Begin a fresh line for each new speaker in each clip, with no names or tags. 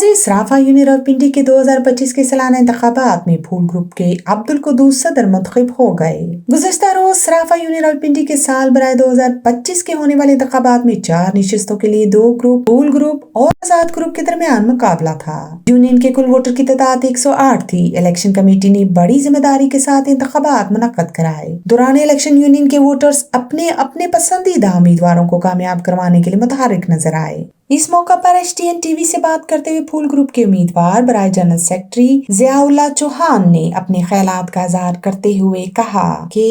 मुअज़्ज़िज़ सराफा uni Rawalpindi के 2025 के सालाना इंतखाबात में फूल ग्रुप के अब्दुल कुद्दूस सदर मुंतखब हो गए। गुज़िश्ता रोज सराफा यूनी रावलपिंडी के साल बराए 2025 के होने वाले इंतखाबात में 4 निशस्तों के लिए 2 ग्रुप, फूल ग्रुप और आजाद ग्रुप के दरमियान मुकाबला था। यूनियन के कुल वोटर की तादाद 108 थी। इलेक्शन कमेटी ने बड़ी जिम्मेदारी के साथ इंतखाबात मुनक्कद कराए। दौरान इलेक्शन यूनियन के वोटर्स अपने अपने पसंदीदा उम्मीदवारों को कामयाब करवाने के लिए मुतहर्रिक नजर आए। इस मौका पर HTN TV से बात करते हुए फूल ग्रुप के उम्मीदवार बराए जनरल सेक्रेटरी ज़ियाउल्लाह चौहान ने अपने ख्यालात का इज़हार करते हुए कहा कि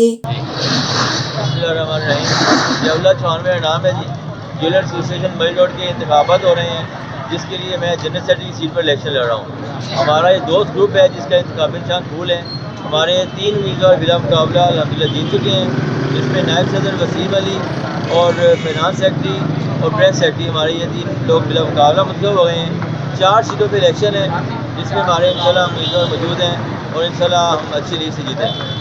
ज़ियाउल्लाह चौहान मेरा नाम है जी। ज्वेलर एसोसिएशन मरी रोड के इंतखाबात हो रहे हैं, जिसके लिए मैं जनरल सेक्रेटरी की सीट पर इलेक्शन लड़ रहा हूँ। हमारा ये दोस्त ग्रुप है जिसका इंतखाबी निशान फूल है। हमारे 3 उम्मीदवार बिला मुकाबला अल्हम्दुलिल्लाह जीत चुके हैं, जिसमें नायब सदर वसीम अली और फाइनेंस सेक्रेटरी और प्रेस सेक्रेटरी हमारे ये 3 लोग बिला मुकाबला मुंतखब हो गए हैं। 4 सीटों पे इलेक्शन है, जिसमें हमारे इंशाल्लाह उम्मीदवार मौजूद हैं और इंशाल्लाह हम अच्छी लीड से जीतेंगे।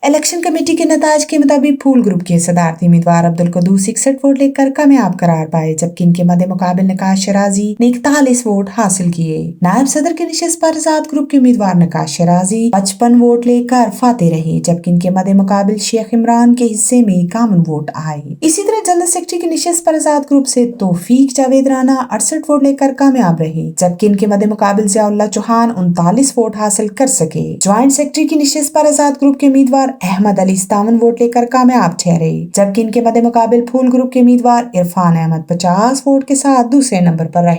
इलेक्शन कमेटी के नताज के मुताबिक फूल ग्रुप के सदारती उम्मीदवार अब्दुल कुद्दूस 61 वोट लेकर कामयाब करार पाए, जबकि इनके मद्दे मुकाबिल नकाश शराजी ने 41 वोट हासिल किए। नायब सदर के निशस्त पर आजाद ग्रुप के उम्मीदवार नकाश शराजी 55 वोट लेकर फाते रहे, जबकि इनके मद्दे मुकाबिल शेख इमरान के हिस्से में 51 वोट आए। इसी तरह जनरल सेक्रेटरी की निशस्त पर आजाद ग्रुप से तौफीक जावेद राना 68 वोट लेकर कामयाब रहे, जबकि इनके मद्दे मुकाबिल ज़ियाउल्लाह चौहान 39 वोट हासिल कर सके। ज्वाइंट सेक्रेटरी की निशस्त पर आजाद ग्रुप के उम्मीदवार अहमद अली 57 वोट लेकर कामयाब ठहरे, जबकि इनके मद्दे मुकाबिल फूल ग्रुप के उम्मीदवार इरफान अहमद 50 वोट के साथ दूसरे नंबर पर रहे।